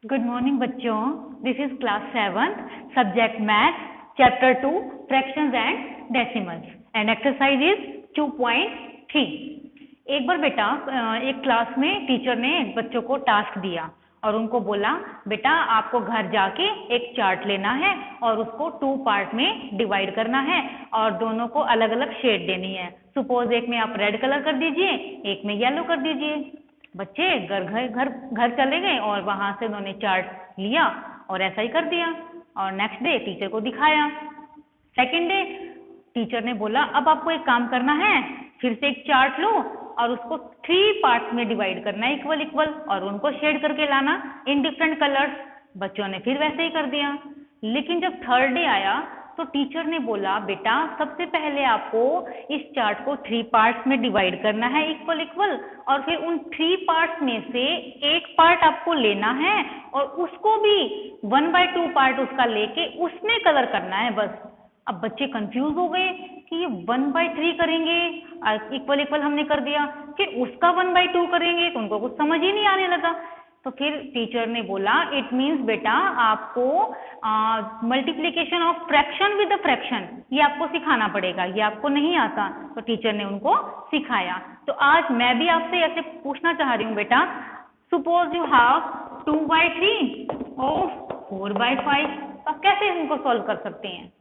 Good morning बच्चों, this is class 7 subject math chapter 2 fractions and decimals and exercise is 2.3। एक बार बेटा एक class में टीचर ने बच्चों को टास्क दिया और उनको बोला बेटा आपको घर जाके एक चार्ट लेना है और उसको 2 पार्ट में डिवाइड करना है और दोनों को अलग अलग शेड देनी है। सपोज एक में आप रेड कलर कर दीजिए, एक में येलो कर दीजिए। बच्चे घर चले गए और वहां से उन्होंने चार्ट लिया और ऐसा ही कर दिया और नेक्स्ट डे टीचर को दिखाया। सेकेंड डे टीचर ने बोला अब आपको एक काम करना है, फिर से एक चार्ट लो और उसको 3 पार्ट्स में डिवाइड करना है इक्वल इक्वल और उनको शेड करके लाना इन डिफरेंट कलर्स। बच्चों ने फिर वैसे ही कर दिया। लेकिन जब थर्ड डे आया तो टीचर ने बोला बेटा सबसे पहले आपको इस चार्ट को 3 पार्ट्स में डिवाइड करना है इक्वल इक्वल और फिर उन 3 पार्ट्स में से एक पार्ट आपको लेना है और उसको भी 1/2 पार्ट उसका लेके उसमें कलर करना है बस। अब बच्चे कंफ्यूज हो गए कि ये 1/3 करेंगे, इक्वल इक्वल हमने कर दिया, फिर उसका 1/2 करेंगे तो उनको कुछ समझ ही नहीं आने लगा। तो फिर टीचर ने बोला इट मीन्स बेटा आपको multiplication of fraction with the fraction ये आपको सिखाना पड़ेगा, ये आपको नहीं आता। तो टीचर ने उनको सिखाया। तो आज मैं भी आपसे ऐसे पूछना चाह रही हूँ बेटा, सपोज यू हैव 2/3 और 4/5, आप कैसे इनको सॉल्व कर सकते हैं?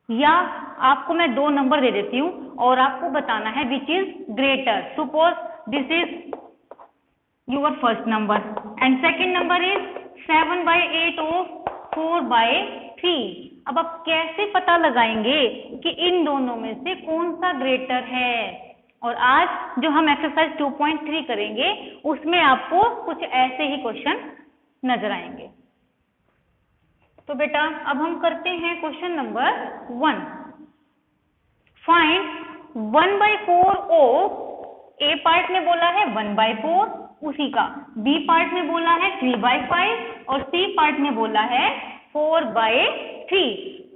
या आपको मैं 2 नंबर दे देती हूँ और आपको बताना है which is greater. Suppose this is your first number and second number is 7/8 of 4/3। अब आप कैसे पता लगाएंगे कि इन दोनों में से कौन सा ग्रेटर है? और आज जो हम एक्सरसाइज 2.3 करेंगे उसमें आपको कुछ ऐसे ही क्वेश्चन नजर आएंगे। तो बेटा अब हम करते हैं question number 1। Find 1/4 of A part में बोला है 1/4 उसी का, बी पार्ट में बोला है 3/5 और सी पार्ट में बोला है 4/3।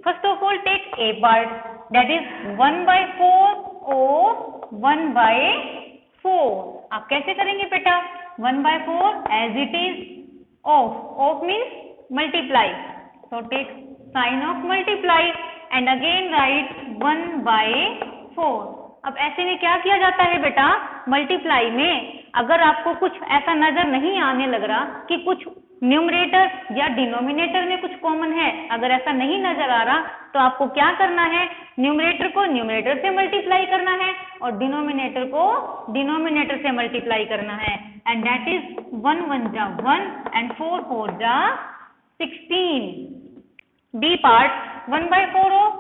First of all take a part that is 1/4 और 1/4। आप कैसे करेंगे बेटा? 1/4 as it is, of means multiply, so take sign of multiply and again write 1/4। अब ऐसे में क्या किया जाता है बेटा? मल्टीप्लाई में अगर आपको कुछ ऐसा नजर नहीं आने लग रहा कि कुछ न्यूमरेटर या डिनोमिनेटर में कुछ कॉमन है, अगर ऐसा नहीं नजर आ रहा तो आपको क्या करना है? न्यूमरेटर को न्यूमरेटर से मल्टीप्लाई करना है और डिनोमिनेटर को डिनोमिनेटर से मल्टीप्लाई करना है। एंड दैट इज 1 1 जा 1 एंड 4 4 जा 16। बी पार्ट 1/4 और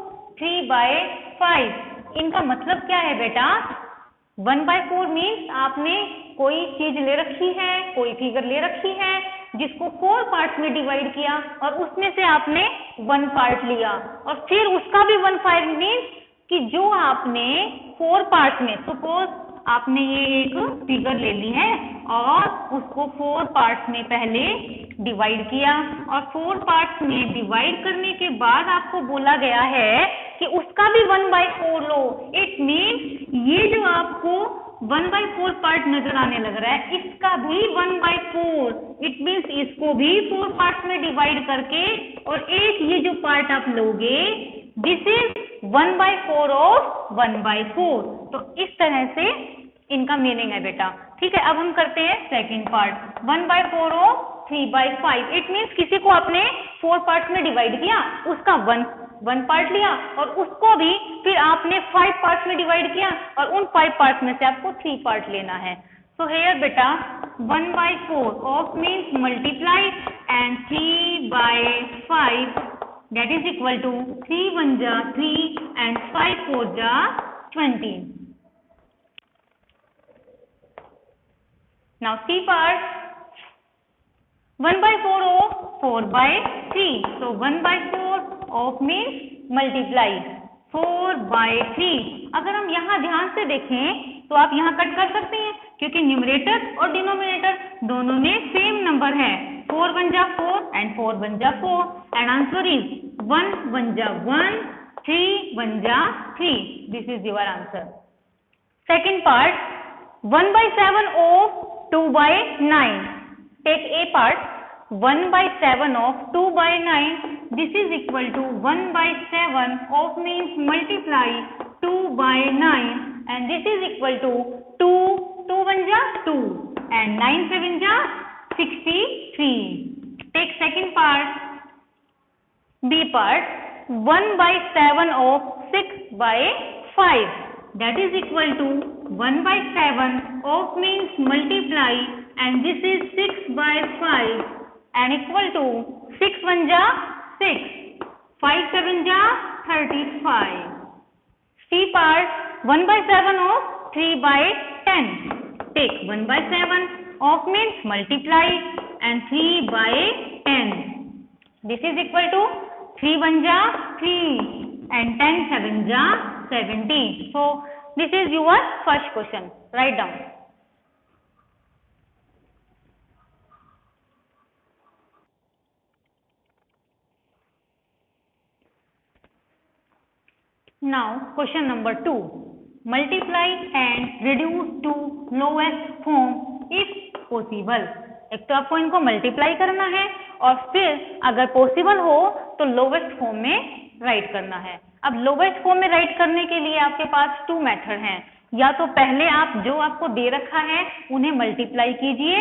3/5। इनका मतलब क्या है बेटा? 1/4 मीन्स आपने कोई चीज ले रखी है, कोई फिगर ले रखी है जिसको 4 पार्ट्स में डिवाइड किया और उसमें से आपने 1 पार्ट लिया और फिर उसका भी 1/5 मीन्स कि जो आपने 4 पार्ट्स में, सपोज आपने ये एक फिगर ले ली है और उसको 4 पार्ट्स में पहले डिवाइड किया और 4 पार्ट्स में डिवाइड करने के बाद आपको बोला गया है कि उसका भी 1/4 लो। इट मीन्स ये जो आपको 1/4 पार्ट नजर आने लग रहा है इसका भी 1/4। इट मीन्स इसको भी 4 पार्ट्स में डिवाइड करके और एक ये जो पार्ट आप लोगे दिस इज 1/4 ऑफ 1/4। तो इस तरह से इनका मीनिंग है बेटा। ठीक है, अब हम करते हैं second part 1/4 of 3/5। It means किसी को आपने 4 पार्ट्स में डिवाइड किया, उसका 1 पार्ट लिया और उसको भी फिर आपने 5 पार्ट्स में डिवाइड किया और उन 5 पार्ट्स में से आपको 3 पार्ट लेना है। सो हेयर बेटा 1/4 of means multiply and 3/5 that is equal to 3 1 जा 3 and 5 4 जा 20. Now C part 1/4 of 4/3. So 1/4 of means multiply 4/3। अगर हम यहाँ ध्यान से देखें तो आप यहाँ कट कर सकते हैं क्योंकि न्यूमरेटर और डिनोमिनेटर दोनों में सेम नंबर है। 4 1 जा 4 and 4 1 जा 4 and answer is 1 1 जा 1 3 1 जा 3। This is your answer. Second part 1/7 of 2/9. Take A part 1/7 of 2/9. This is equal to 1/7 of means multiply 2/9 and this is equal to 2. 2 1 जा 2 and 9 7 जा 63. Take second part. B part. 1/7 of 6/5. That is equal to 1/7 of means multiply and this is 6/5 and equal to 6 1 जा 6, 5 7 जा 35. C part. 1/7 of 3/10. Take 1/7 of means multiply and 3/10. This is equal to 3 1 जा 3 and 10 7 जा 70. So this is your first question. Write down. Now question number 2. Multiply and reduce to lowest form if possible. एक तो आपको इनको multiply करना है और फिर अगर पॉसिबल हो तो लोवेस्ट फॉर्म में राइट करना है. अब लोवेस्ट फॉर्म में राइट करने के लिए आपके पास 2 मेथड हैं. या तो पहले आप जो आपको दे रखा है उन्हें मल्टीप्लाई कीजिए,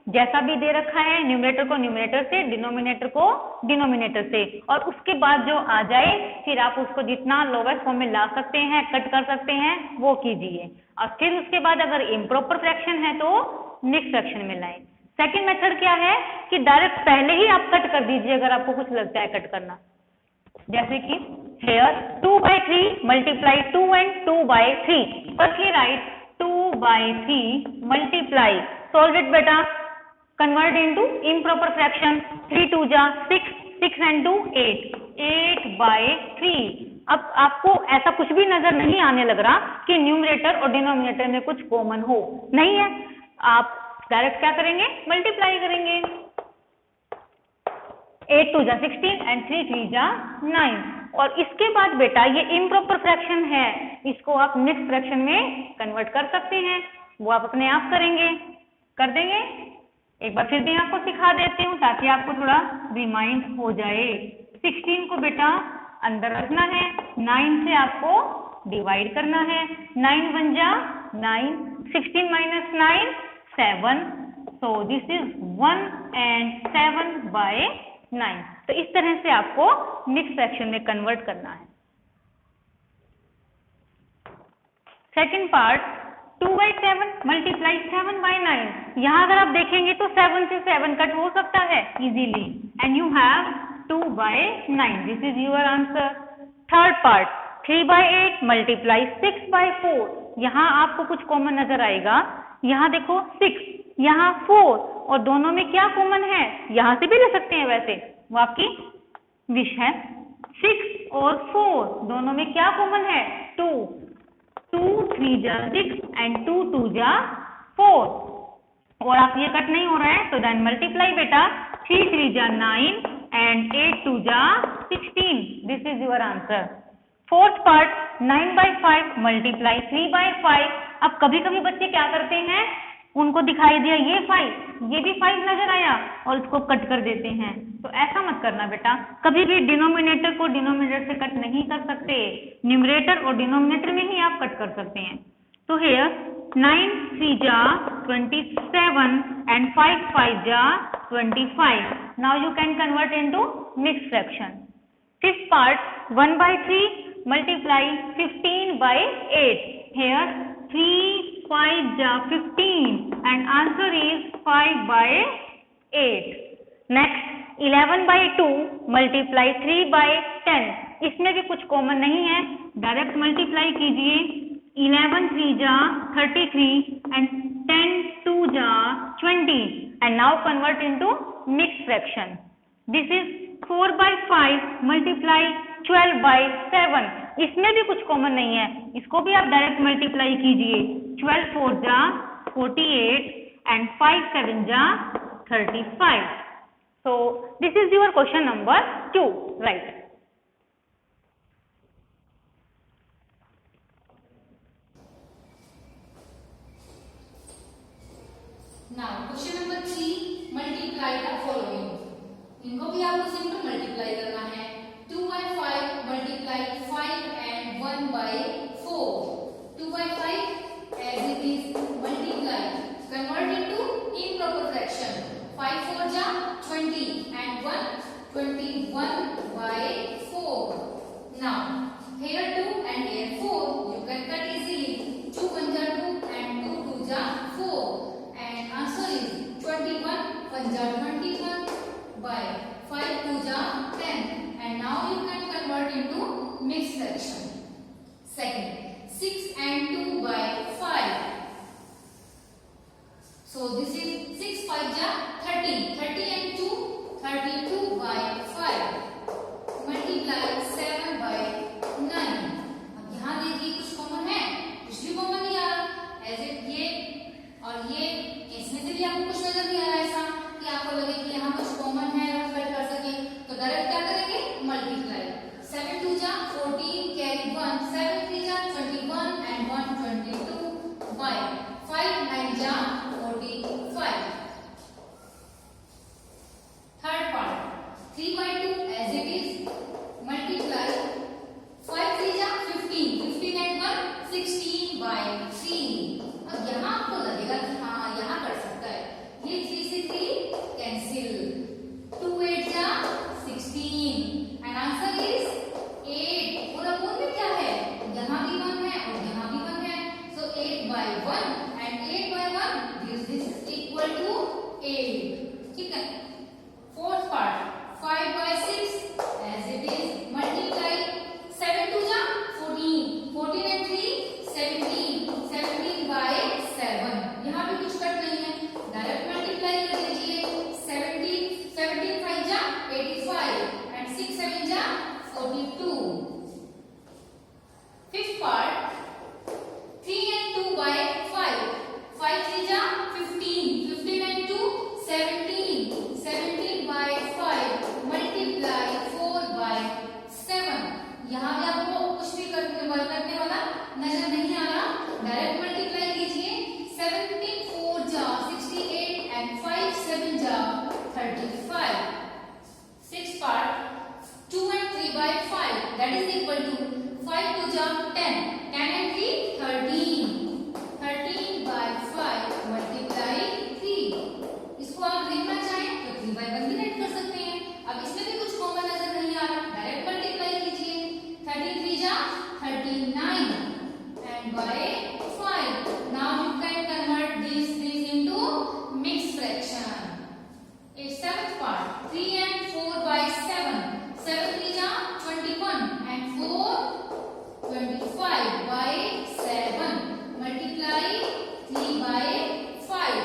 जैसा भी दे रखा है, न्यूमरेटर को न्यूमरेटर से, डिनोमिनेटर को डिनोमिनेटर से, और उसके बाद जो आ जाए फिर आप उसको जितना लोवेस्ट फॉर्म में ला सकते हैं, कट कर सकते हैं, वो कीजिए. और फिर उसके बाद अगर इम्प्रॉपर फ्रैक्शन है तो मिक्स फ्रैक्शन में लाएं. सेकंड मेथड क्या है कि डायरेक्ट पहले ही आप कट कर दीजिए अगर आपको कुछ लगता है कट करना. जैसे कि here 2/3 multiply 2 and 2/3. Firstly write 2/3 multiply. Solve it बेटा. Convert into improper fraction. 3 2 जा 6, 6 and 2 8. 8/3. अब आपको ऐसा कुछ भी नजर नहीं आने लग रहा कि न्यूमरेटर और डिनोमिनेटर में कुछ कॉमन हो, नहीं है. आप डायरेक्ट क्या करेंगे, मल्टीप्लाई करेंगे. 8 2 जा 16 and 3 3 जा 9. और इसके बाद बेटा ये इम्प्रॉपर फ्रैक्शन है, इसको आप मिक्स फ्रैक्शन में कन्वर्ट कर सकते हैं. वो आप अपने आप करेंगे, कर देंगे. एक बार फिर भी आपको सिखा देती हूँ ताकि आपको थोड़ा रिमाइंड हो जाए. 16 को बेटा अंदर रखना है, 9 से आपको डिवाइड करना है. 9 1 जा 9, 16 minus 9 7. So this is 1 and 7/9. तो इस तरह से आपको मिक्स फ्रैक्शन में कन्वर्ट करना है. Second part 2/7 multiply 7/9. यहाँ अगर आप देखेंगे तो 7 से 7 कट हो सकता है easily and you have 2/9. This is your answer. Third part 3/8 multiply 6/4. यहाँ आपको कुछ कॉमन नजर आएगा. यहाँ देखो 6, यहाँ 4 और दोनों में क्या कॉमन है, यहाँ से भी ले सकते हैं, वैसे वो आपकी विश है. 6 और 4 दोनों में क्या कॉमन है, 2. 2 3 जा 6 एंड 2 2 जा 4. और आप ये कट नहीं हो रहा है तो देन मल्टीप्लाई बेटा. 3 3 जा 9 एंड 8 2 जा 16. This is your answer. Fourth part 9/5 multiply 3/5. अब कभी कभी बच्चे क्या करते हैं, उनको दिखाई दिया ये 5, ये भी 5 नजर आया और इसको कट कर देते हैं. तो ऐसा मत करना बेटा. कभी भी डिनोमिनेटर को डिनोमिनेटर से कट नहीं कर सकते, न्यूमरेटर और डिनोमिनेटर में ही आप कट कर सकते हैं. तो हियर 9 3 जा 27 एंड 5 5 जा 25. Now you can convert into mix fraction. Fifth part 1/3 multiply 15/8. Here 3 5 ja 15 and answer is 5/8. Next 11/2 multiply 3/10. इसमें भी कुछ कॉमन नहीं है, डायरेक्ट मल्टीप्लाई कीजिए. 11 3 जा 33 and 10 2 जा 20 and now convert into mixed fraction. This is 4/5 multiply 12/7. इसमें भी कुछ कॉमन नहीं है, इसको भी आप डायरेक्ट मल्टीप्लाई कीजिए. 12 4 जा 48 and 5 7 जा 35. So this is your question number 2. Right. Now question number 3, multiply the following. इनको भी आपको सिंपल मल्टीप्लाई करना है। 2 by 5 multiply 5 and 1 by 4। 2 by 5 as it is multiply convert into improper fraction। 5 4 जा 20 and 1 21 by 4। now here 2 and here 4 you can cut easily। 2 1 जा 2 and 2 2 जा 4 and answer is 21 1 जा 21 by 5 2 जा 10 and now you can convert into mixed fraction। second 6 and 2 by 5। so this is 6 5 ja 30 30 and 2 32 by 5 multiply 7 by 9। अब यहाँ देखिए कुछ common है, कुछ भी कॉमन नहीं आ रहा। एज इट ये और ये इसमें से भी आपको कुछ नजर नहीं आ रहा ऐसा कि आपको लगे कि यहाँ कुछ कॉमन है हम फिर कर सके, तो डायरेक्ट क्या करेंगे मल्टीप्लाई। 7 2 जा 14 कैरी 1 7 3 जा 21 and 1 22 by 5 9 जा 45। third part 3 by 2 as it is multiply 5 3 जा 15 15 and 1 16 by 3। अब यहाँ आपको लगेगा कि हाँ यहाँ कर सकता है, ये 3 से 3 कैंसिल। 2 8 जा 16 and answer is 8। और अब में क्या है, यहाँ भी 1 है और यहाँ भी 1 है, so 8 by 1 and 8 by 1 this is equal to 8। ठीक है। fourth part 5 by 6 as it is multiply 7 2 जा 14 14 and 3 17 17 by 7। यहाँ भी कुछ कट नहीं है, डायरेक्ट मल्टीप्लाई कर दीजिए। 17 17 5 जा 85 and 6 7 जा 42। fifth part 3 and 2 by 5 5 3 जा 15 15 and 2 17 17 by 5 multiply 4 by 7। यहाँ भी आपको कुछ भी करने वाला नजर नहीं आ रहा, डायरेक्ट मल्टीप्लाई कीजिए। 17 4 जा 68 and 5 7 जा 35। sixth part 2 and 3 by 5 that is equal to 5 2 जा 10 10 and 3 13 13 by 5 multiply 3। इसको आप देखना चाहें तो 3 by 1 भी राइट कर सकते हैं। अब इसमें भी कुछ कॉमन नजर नहीं आ रहा, डायरेक्ट मल्टीप्लाई कीजिए। 33 जा 39 and by 5। now you can convert this into mixed fraction। a seventh part 3 and 4 by 7 7 3 जा 21 and 4 25 by 7 multiply 3 by 5।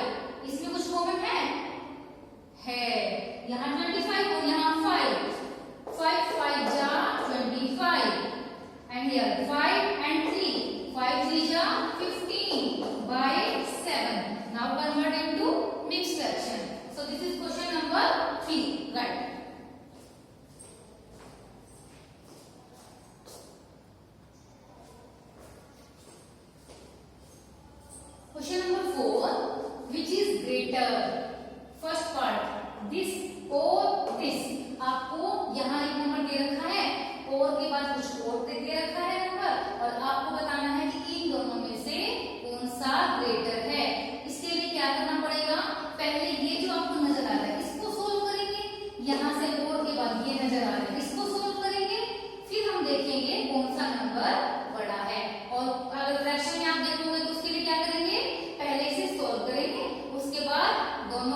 इसमें कुछ कॉमन है यहाँ 25 और यहाँ 5 5 5 जा 25 and here 5 and 3 5 3 जा 15 by 7। now convert into mixed fraction। so this is question number 3 right। question number 4 which is greater। first part this or this। आपको यहाँ एक नंबर दे रखा है और के बाद कुछ और दे रखा है नंबर, और आपको बताना है कि इन दोनों में से कौन सा ग्रेटर है। इसके लिए क्या करना पड़ेगा, पहले ये जो आपको नजर आ रहा है इसको सोल्व करेंगे, यहाँ से और के बाद ये नजर आ रहा है इसको सोल्व करेंगे, फिर हम देखेंगे कौन सा नंबर बड़ा है। और अगर फ्रैक्शन में आप देखोगे तो उसके लिए क्या करेंगे, पहले इसे सोल्व करेंगे, उसके बाद दोनों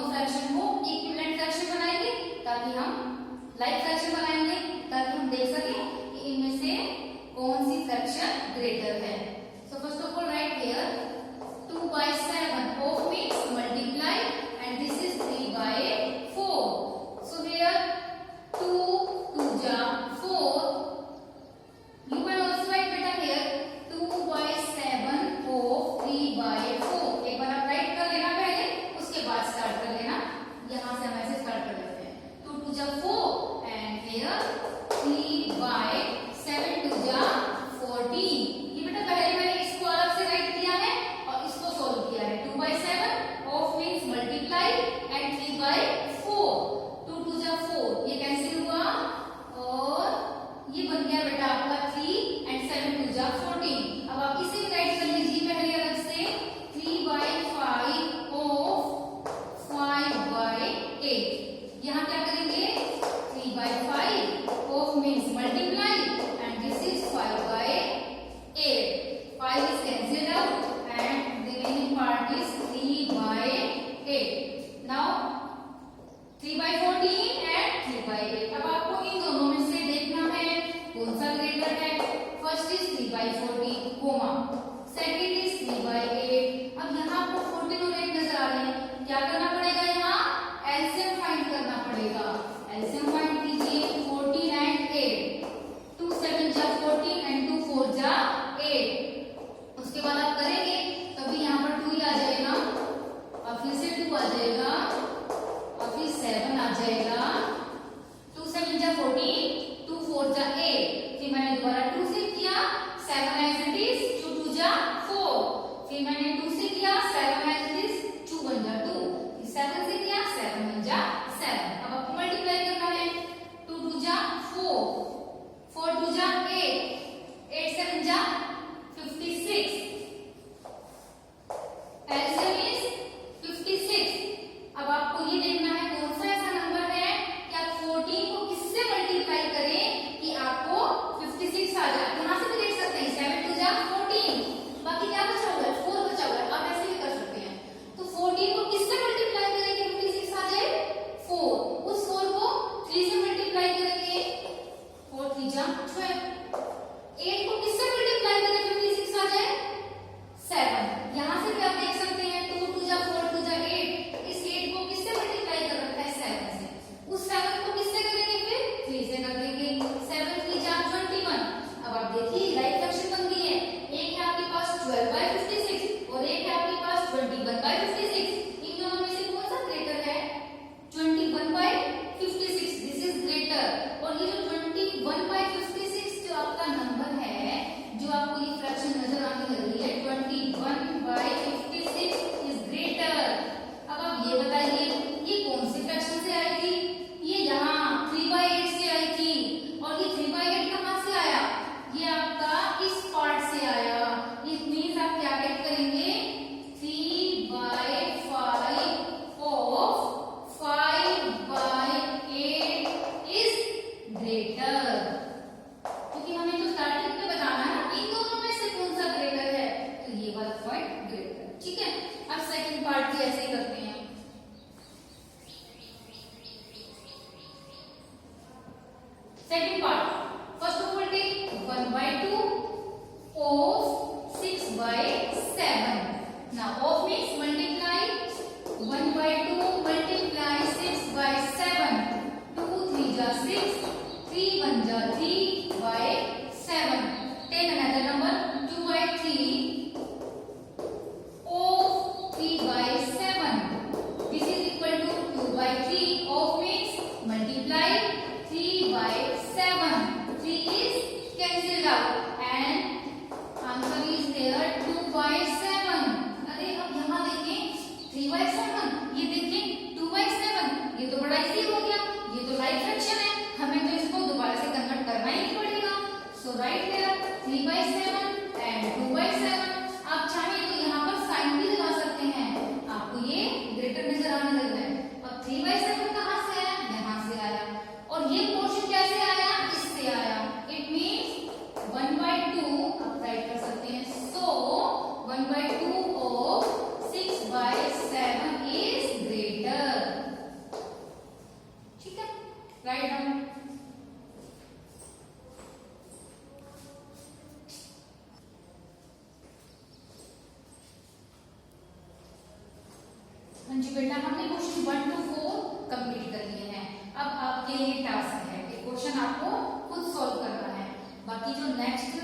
हाँ जी बेटा, हमने क्वेश्चन 1 to 4 कंप्लीट कर लिए हैं। अब आपके लिए टास्क है कि क्वेश्चन आपको खुद सॉल्व करना है। बाकी जो नेक्स्ट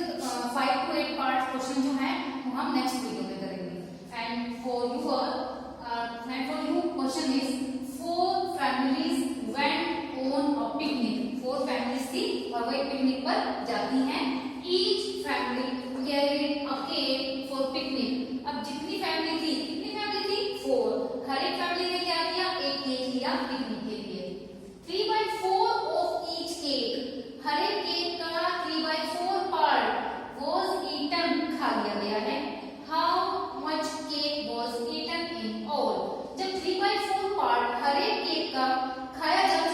5 to 8 पार्ट क्वेश्चन जो है वो हम नेक्स्ट वीडियो में करेंगे। And for you question is 4 families went on a picnic। 4 families थी और वो एक पिकनिक पर जाती हैं। Each family carried a cake for picnic। अब जितनी फैमिली थी, कितनी फैमिली थी? 4। हर एक फैमिली ने क्या किया? एक केक लिया पिकनिक के लिए। 3/4 of each cake। हर एक केक का 3/4 पार्ट was eaten, खा लिया गया है। How much cake was eaten in all। जब 3/4 पार्ट हर एक केक का खाया जाता